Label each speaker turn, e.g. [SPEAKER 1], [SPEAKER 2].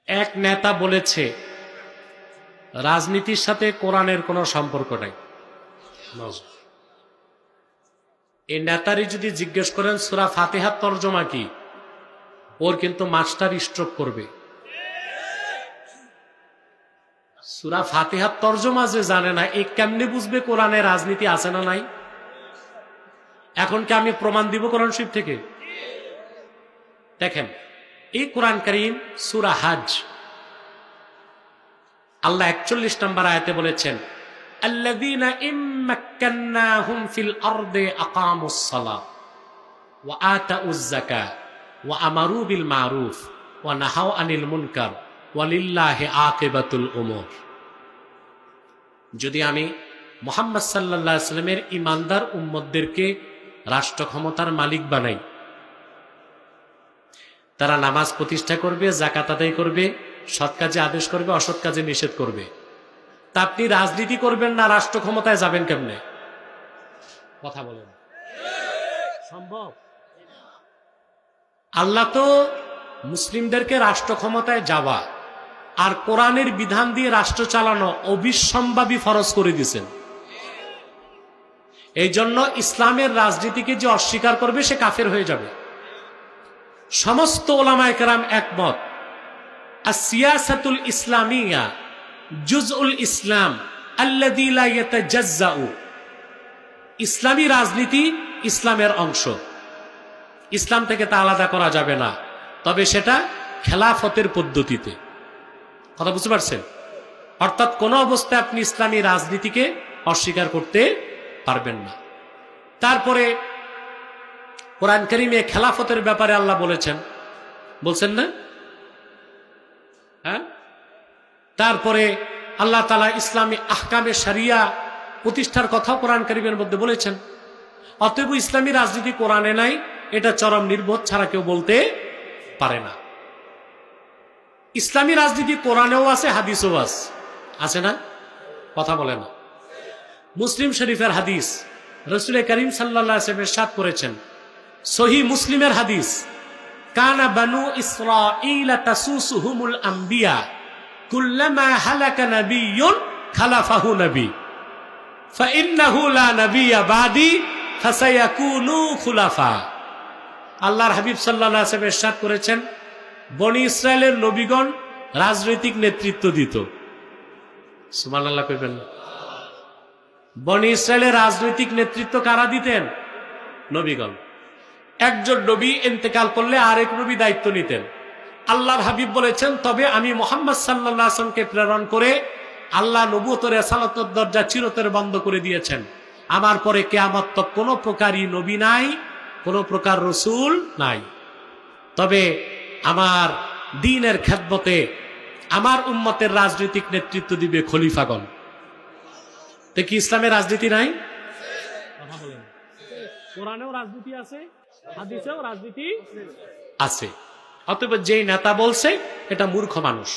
[SPEAKER 1] এক নেতা বলেছে রাজনীতির সাথে কোরআনের কোনো সম্পর্ক নাই। এই নেতারি যদি জিজ্ঞেস করেন সূরা ফাতিহার তরজমা কি, ওর কিন্তু মাস্টার স্ট্রোক করবে। সূরা ফাতিহার তরজমা যে জানে না, এ কেমনে বুঝবে কোরআনে রাজনীতি আছে না নাই? এখন কি আমি প্রমাণ দিব কোরআন শরীফ থেকে? দেখেন, এই কোরআন কারীম সূরা হজ আল্লাহ 41 নম্বর আয়াতে বলেছেন, আল্লাযীনা ইম্মাক্কান্নাহুম ফিল আরদি আকামুস সালাহ ওয়া আতাউয যাকাহ ওয়া আমারু বিল মারুফ ওয়া নাহাউ আনিল মুনকার ওয়া লিল্লাহি আকিবাতুল উমুর। যদি আমি মুহাম্মদ সাল্লাল্লাহু আলাইহি ওয়াসাল্লামের ঈমানদার উম্মতদেরকে রাষ্ট্র ক্ষমতার মালিক বানাই, তারা নামাজ প্রতিষ্ঠা করবে, যাকাত আদায় করবে, সৎ কাজে আদেশ করবে, অসৎ কাজে নিষেধ করবে, তা আপনি রাজনীতি করবেন না, রাষ্ট্র ক্ষমতায় যাবেন কেমনে? কথা বলেন, সম্ভব? আল্লাহ তো মুসলিমদেরকে রাষ্ট্র ক্ষমতায় যাওয়া আর কোরআনের বিধান দিয়ে রাষ্ট্র চালানো অবিসম্ভাবী ফরজ করে দিয়েছেন। এই জন্য ইসলামের রাজনীতিকে যে অস্বীকার করবে সে কাফের হয়ে যাবে। সমস্ত উলামায়ে কেরাম একমত, আসিয়াসাতুল ইসলামিয়া জুজউল ইসলাম আল্লাযী লা ইয়াতাজাজ্জাউ। ইসলামী রাজনীতি ইসলামের অংশ, ইসলাম থেকে তা আলাদা করা যাবে না, তবে সেটা খেলাফতের পদ্ধতিতে। কথা বুঝতে পারছেন? অর্থাৎ কোন অবস্থায় আপনি ইসলামী রাজনীতিকে অস্বীকার করতে পারবেন না। তারপরে কোরআন কারীমে খেলাফতের ব্যাপারে আল্লাহ বলছেন না? হ্যাঁ, তারপরে আল্লাহ তাআলা ইসলামী আহকামে শরিয়া প্রতিষ্ঠার কথা কোরআন কারীমের মধ্যে বলেছেন। অতএব ইসলামী রাজনীতি কোরআনে নাই, এটা চরম নির্বোধ ছাড়া কেউ বলতে পারে না। ইসলামী রাজনীতি কোরআনেও আছে, হাদিসেও আছে না? কথা বলে না। মুসলিম শরীফের হাদিস, রাসূল করিম সাল্লাল্লাহু আলাইহি ওয়াসাল্লাম ইরশাদ করেছেন, সহিহ মুসলিমের হাদিস, কানা বানু ইসরাঈল তাসুসুহুমুল আম্বিয়া কুল্লামা হালাকা নাবিয়্যুন খালাফাহু নবী ফাইন্নাহু লা নাবিয়্যা বাদি ফাসায়াকুনু খুলাফা। আল্লাহর হাবিব সাল্লাল্লাহু আলাইহি ওয়াসাল্লাম ইরশাদ করেছেন, বনি ইসরায়েলের নবীগণ রাজনৈতিক নেতৃত্ব দিত। সুবহানাল্লাহ কইবেন না? বনি ইসরায়েলের রাজনৈতিক নেতৃত্ব কারা দিতেন? নবীগণ। একজন নবী ইন্তেকাল করলে আরেক নবী দায়িত্ব নিতেন। আল্লাহর হাবিব বলেছেন, তবে আমি মুহাম্মদ সাল্লাল্লাহু আলাইহি ওয়াসাল্লামকে প্রেরণ করে আল্লাহ নবুয়তের রিসালাতের দরজা চিরতরে বন্ধ করে দিয়েছেন। আমার পরে কিয়ামত তক কোনো প্রকারই নবী নাই, কোনো প্রকার রাসূল নাই। তবে আমার দ্বীনের খেদমতে আমার উম্মতের রাজনৈতিক নেতৃত্ব দিবে খলিফাগণ। তো কি ইসলামের রাজনীতি নাই? কথা বলেন। কোরআনেও রাজনীতি আছে, হাদিসেও রাজনীতি আছে। অতএব যেই নেতা বলছে এটা মূর্খ মানুষ।